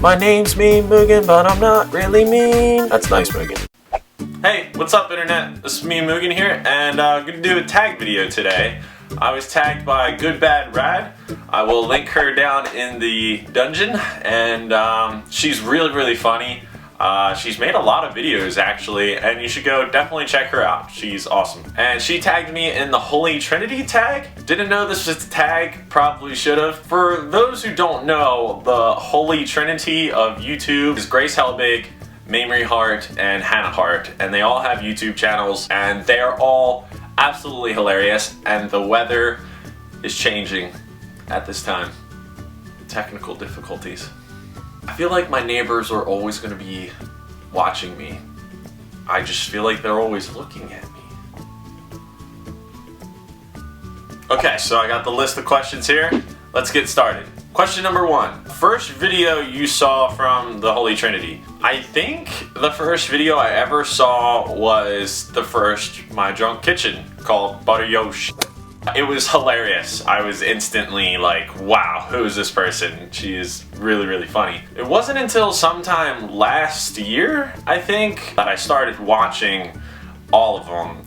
My name's Mean Mugen, but I'm not really mean. That's nice, Mugen. Hey, what's up, internet? This is me, Mugen here, and I'm gonna do a tag video today. I was tagged by Good Bad Rad. I will link her down in the dungeon, and she's really funny. She's made a lot of videos actually, and you should go definitely check her out. She's awesome. And she tagged me in the Holy Trinity Tag. Didn't know this was a tag, probably should have. For those who don't know, the Holy Trinity of YouTube is Grace Helbig, Mamrie Hart, and Hannah Hart, and they all have YouTube channels, and they are all absolutely hilarious, and the weather is changing at this time. Technical difficulties. I feel like my neighbors are always going to be watching me. I just feel like they're always looking at me. Okay, so I got the list of questions here. Let's get started. Question number 1. First video you saw from the Holy Trinity. I think the first video I ever saw was the first My Drunk Kitchen called Butter Yosh. It was hilarious. I was instantly like, wow, who is this person? She is really funny. It wasn't until sometime last year, I think, that I started watching all of them.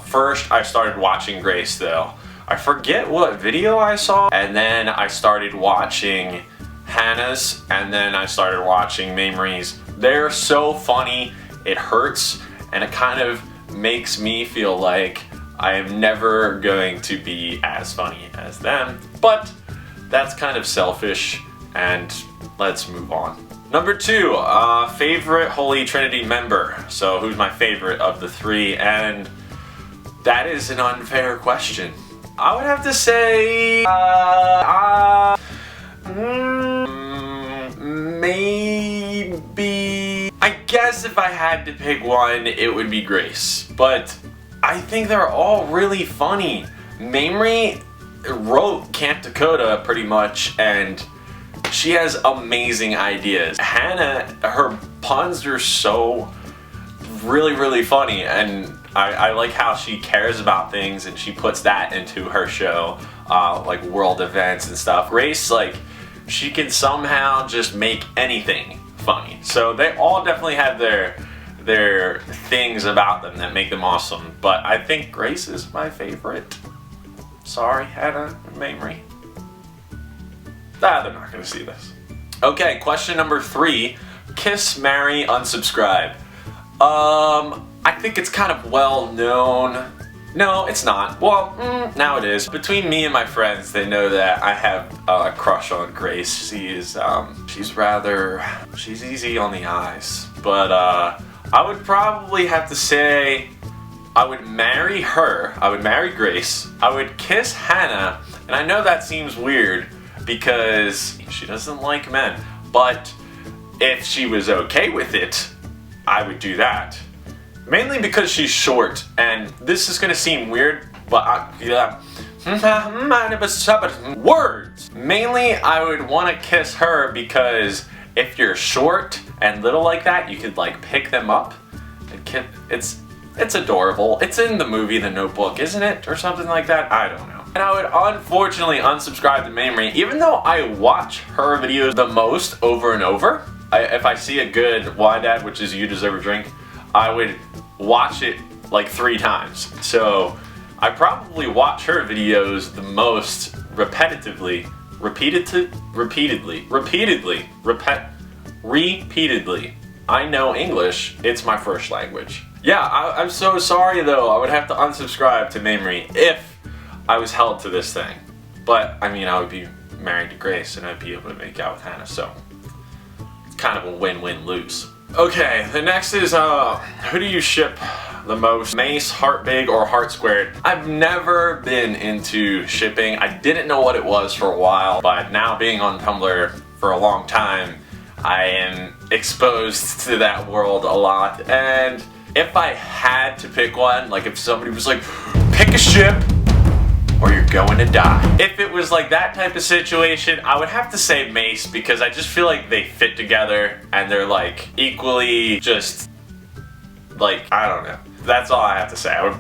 First, I started watching Grace though. I forget what video I saw, and then I started watching Hannah's, and then I started watching Mamrie's. They're so funny, it hurts, and it kind of makes me feel like I am never going to be as funny as them, but that's kind of selfish, and let's move on. Number 2, favorite Holy Trinity member. So who's my favorite of the 3? And that is an unfair question. I would have to say, maybe, I guess if I had to pick one, it would be Grace, but I think they're all really funny. Mamrie wrote Camp Dakota pretty much, and she has amazing ideas. Hannah, her puns are so really funny, and I like how she cares about things and she puts that into her show, like world events and stuff. Grace, like, she can somehow just make anything funny. So they all definitely have their things about them that make them awesome, but I think Grace is my favorite. Sorry, Hannah and Mamrie. They're not gonna see this. Okay, question number 3. Kiss, marry, unsubscribe. I think it's kind of well known. No, it's not. Well, now it is. Between me and my friends, they know that I have a crush on Grace. She's easy on the eyes. But, I would probably have to say I would marry her. I would marry Grace. I would kiss Hannah. And I know that seems weird because she doesn't like men. But if she was okay with it, I would do that. Mainly because she's short, and this is gonna seem weird, but words! Mainly, I would want to kiss her because if you're short and little like that, you could like pick them up. And it's adorable. It's in the movie The Notebook, isn't it? Or something like that? I don't know. And I would unfortunately unsubscribe to Mamrie, even though I watch her videos the most over and over. If I see a good Why Dad, which is You Deserve a Drink, I would watch it like 3 times. So I probably watch her videos the most repeatedly. I know English, it's my first language. Yeah, I'm so sorry though, I would have to unsubscribe to Mamrie if I was held to this thing. But, I mean, I would be married to Grace and I'd be able to make out with Hannah, so it's kind of a win-win-lose. Okay, the next is, who do you ship the most? Mace, Heart Big, or Heart Squared? I've never been into shipping. I didn't know what it was for a while, but now being on Tumblr for a long time, I am exposed to that world a lot. And if I had to pick one, like if somebody was like, pick a ship or you're going to die. If it was like that type of situation, I would have to say Mace, because I just feel like they fit together and they're like equally just like, I don't know. That's all I have to say. I would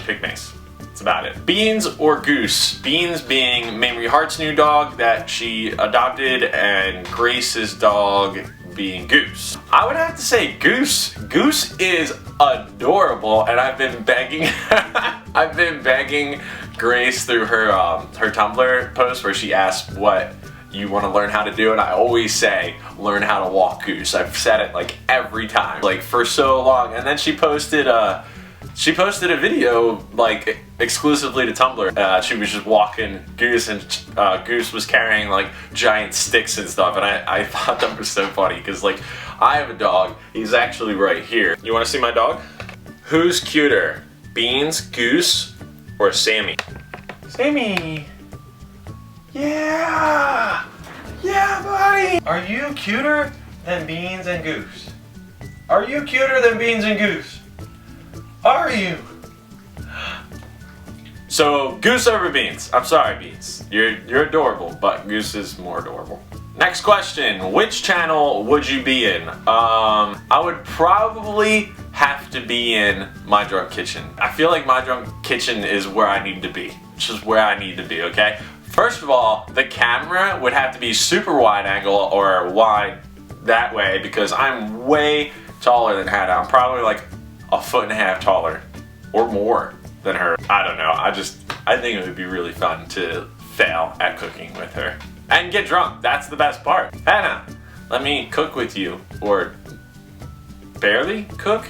pick Mace. That's about it. Beans or Goose? Beans being Mamrie Hart's new dog that she adopted, and Grace's dog being Goose. I would have to say Goose. Goose is adorable, and I've been begging I've been begging Grace through her her Tumblr post where she asked what you want to learn how to do, and I always say learn how to walk Goose. I've said it like every time, like for so long, and then she posted a video like exclusively to Tumblr. She was just walking Goose, and Goose was carrying like giant sticks and stuff, and I thought that was so funny because like I have a dog. He's actually right here. You want to see my dog? Who's cuter, Beans, Goose, or Sammy? Sammy. Yeah! Yeah, buddy! Are you cuter than Beans and Goose? Are you cuter than Beans and Goose? Are you? So, Goose over Beans. I'm sorry, Beans. You're adorable, but Goose is more adorable. Next question. Which channel would you be in? I would probably have to be in My Drunk Kitchen. I feel like My Drunk Kitchen is where I need to be. It's just where I need to be, okay? First of all, the camera would have to be super wide angle or wide that way because I'm way taller than Hannah. I'm probably like 1.5 feet taller or more than her. I don't know. I think it would be really fun to fail at cooking with her and get drunk. That's the best part. Hannah, let me cook with you, or barely cook?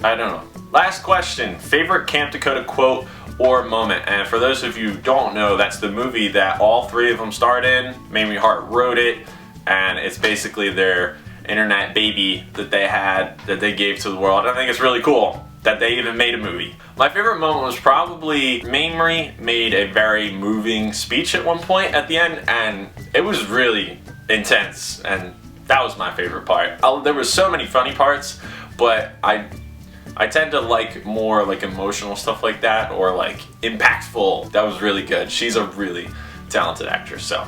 I don't know. Last question. Favorite Camp Dakota quote or moment? And for those of you who don't know, that's the movie that all three of them starred in. Mamrie Hart wrote it, and it's basically their internet baby that they had, that they gave to the world. I think it's really cool that they even made a movie. My favorite moment was probably Mamrie made a very moving speech at one point at the end, and it was really intense, and that was my favorite part. There was so many funny parts, but I tend to like more like emotional stuff like that, or like impactful. That was really good. She's a really talented actress, so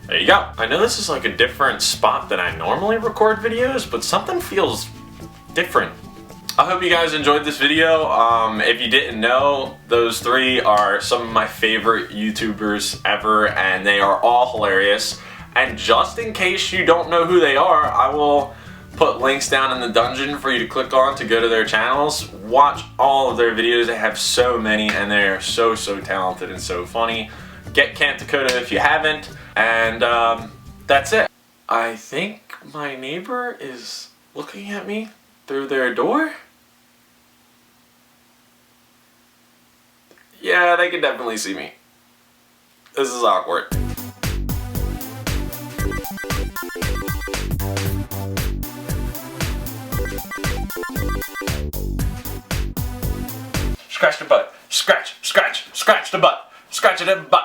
there you go. I know this is like a different spot than I normally record videos, but something feels different. I hope you guys enjoyed this video. If you didn't know, those three are some of my favorite YouTubers ever, and they are all hilarious. And just in case you don't know who they are, I will put links down in the dungeon for you to click on to go to their channels. Watch all of their videos. They have so many, and they are so talented and so funny. Get Camp Dakota if you haven't, and that's it. I think my neighbor is looking at me through their door. Yeah, they can definitely see me. This is awkward. Scratch the butt. Scratch the butt. Scratch the butt.